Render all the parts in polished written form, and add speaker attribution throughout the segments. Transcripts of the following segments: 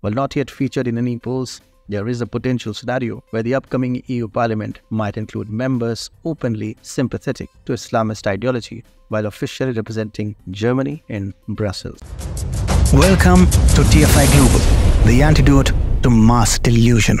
Speaker 1: While not yet featured in any polls, there is a potential scenario where the upcoming EU Parliament might include members openly sympathetic to Islamist ideology while officially representing Germany in Brussels.
Speaker 2: Welcome to TFI Global, the antidote to mass delusion.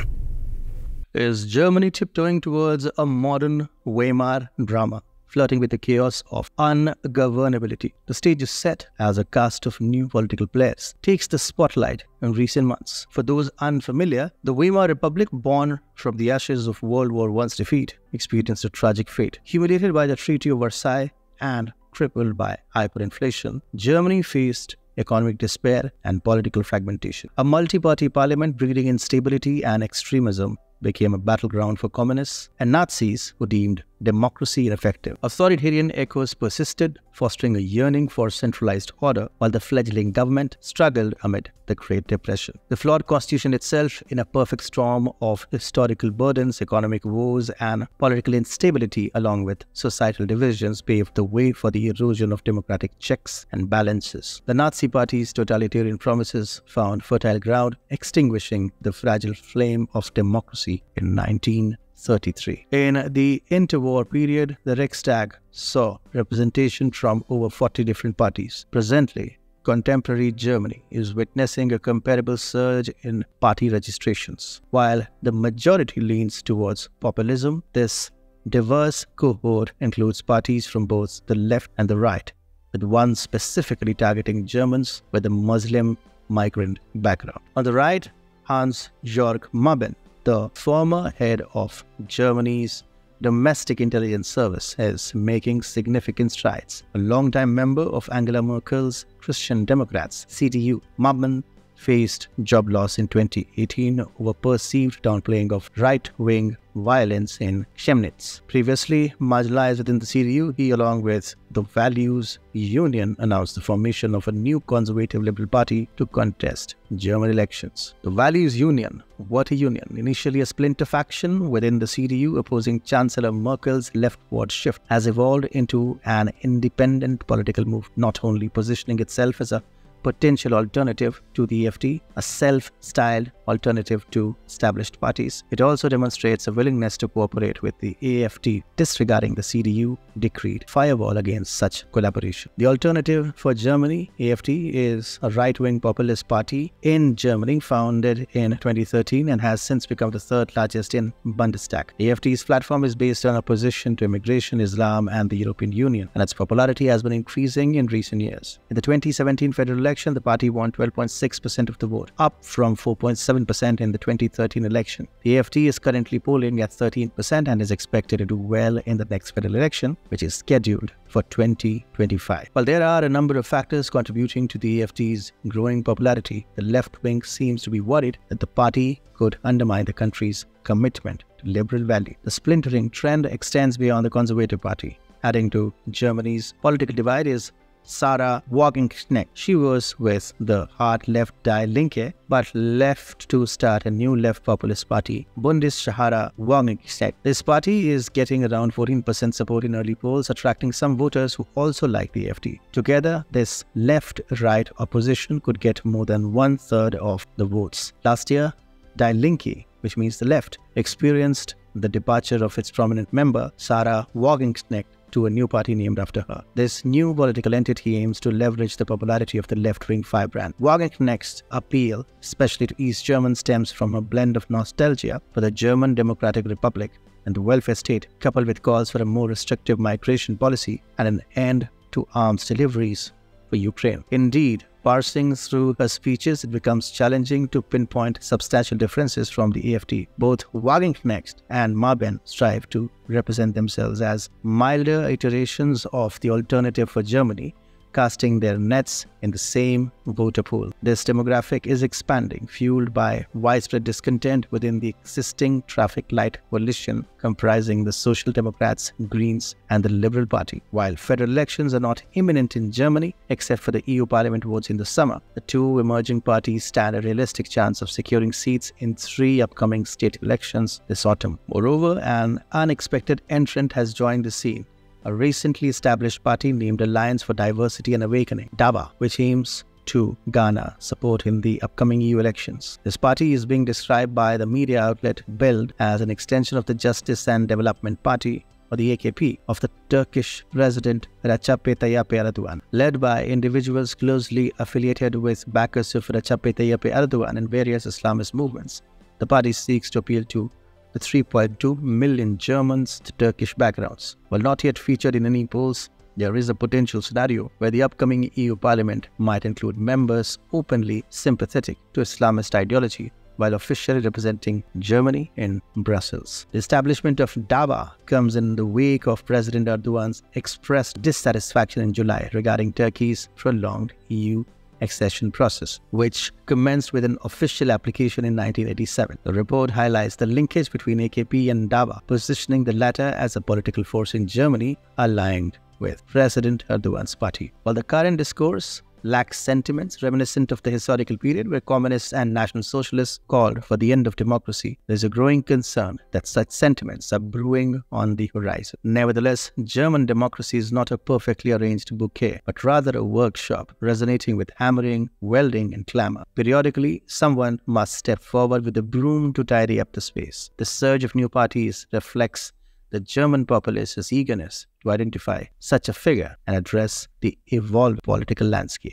Speaker 1: Is Germany tiptoeing towards a modern Weimar drama, flirting with the chaos of ungovernability? The stage is set as a cast of new political players takes the spotlight in recent months. For those unfamiliar, the Weimar Republic, born from the ashes of World War I's defeat, experienced a tragic fate. Humiliated by the Treaty of Versailles and crippled by hyperinflation, Germany faced economic despair and political fragmentation. A multi-party parliament breeding instability and extremism became a battleground for communists and Nazis who deemed democracy ineffective. Authoritarian echoes persisted, fostering a yearning for centralized order, while the fledgling government struggled amid the Great Depression. The flawed constitution itself, in a perfect storm of historical burdens, economic woes, and political instability, along with societal divisions, paved the way for the erosion of democratic checks and balances. The Nazi Party's totalitarian promises found fertile ground, extinguishing the fragile flame of democracy in 1933. In the interwar period, the Reichstag saw representation from over 40 different parties. Presently, contemporary Germany is witnessing a comparable surge in party registrations. While the majority leans towards populism, this diverse cohort includes parties from both the left and the right, with one specifically targeting Germans with a Muslim migrant background. On the right, Hans-Jörg Mabin, the former head of Germany's domestic intelligence service, is making significant strides. A longtime member of Angela Merkel's Christian Democrats, CDU, Mabin faced job loss in 2018 over perceived downplaying of right-wing violence in Chemnitz. Previously marginalized within the CDU, he, along with the Values Union, announced the formation of a new conservative liberal party to contest German elections. The Values Union, what a union, initially a splinter faction within the CDU opposing Chancellor Merkel's leftward shift, has evolved into an independent political move, not only positioning itself as a potential alternative to the AfD, a self-styled alternative to established parties. It also demonstrates a willingness to cooperate with the AfD, disregarding the CDU decreed firewall against such collaboration. The Alternative for Germany, AfD, is a right-wing populist party in Germany founded in 2013 and has since become the third largest in Bundestag. AfD's platform is based on opposition to immigration, Islam, and the European Union, and its popularity has been increasing in recent years. In the 2017 federal election, the party won 12.6% of the vote, up from 4.7% in the 2013 election. The AfD is currently polling at 13% and is expected to do well in the next federal election, which is scheduled for 2025. While there are a number of factors contributing to the AfD's growing popularity, the left wing seems to be worried that the party could undermine the country's commitment to liberal value. The splintering trend extends beyond the Conservative Party. Adding to Germany's political divide is Sarah Wagenknecht. She was with the hard-left Die Linke, but left to start a new left populist party, Wagenknecht. This party is getting around 14% support in early polls, attracting some voters who also like the AfD. Together, this left-right opposition could get more than one-third of the votes. Last year, Die Linke, which means the left, experienced the departure of its prominent member, Sarah Wagenknecht, to a new party named after her. This new political entity aims to leverage the popularity of the left-wing firebrand. Wagenknecht's appeal, especially to East Germans, stems from a blend of nostalgia for the German Democratic Republic and the welfare state, coupled with calls for a more restrictive migration policy and an end to arms deliveries for Ukraine. Indeed, parsing through her speeches, it becomes challenging to pinpoint substantial differences from the AfD. Both Wagenknecht and Mabin strive to represent themselves as milder iterations of the Alternative for Germany, casting their nets in the same voter pool. This demographic is expanding, fueled by widespread discontent within the existing traffic light coalition comprising the Social Democrats, Greens, and the Liberal Party. While federal elections are not imminent in Germany, except for the EU Parliament votes in the summer, the two emerging parties stand a realistic chance of securing seats in 3 upcoming state elections this autumn. Moreover, an unexpected entrant has joined the scene. A recently established party named Alliance for Diversity and Awakening, DAVA, which aims to garner support in the upcoming EU elections. This party is being described by the media outlet Bild as an extension of the Justice and Development Party, or the AKP, of the Turkish President Recep Tayyip Erdogan. Led by individuals closely affiliated with backers of Recep Tayyip Erdogan and various Islamist movements, the party seeks to appeal to the 3.2 million Germans with Turkish backgrounds. While not yet featured in any polls, there is a potential scenario where the upcoming EU Parliament might include members openly sympathetic to Islamist ideology while officially representing Germany in Brussels. The establishment of DAVA comes in the wake of President Erdogan's expressed dissatisfaction in July regarding Turkey's prolonged EU accession process, which commenced with an official application in 1987. The report highlights the linkage between AKP and DAVA, positioning the latter as a political force in Germany aligned with President Erdogan's party. While the current discourse lacks sentiments reminiscent of the historical period where communists and national socialists called for the end of democracy, there is a growing concern that such sentiments are brewing on the horizon. Nevertheless, German democracy is not a perfectly arranged bouquet, but rather a workshop resonating with hammering, welding, and clamor. Periodically, someone must step forward with a broom to tidy up the space. The surge of new parties reflects the German populace's eagerness to identify such a figure and address the evolved political landscape.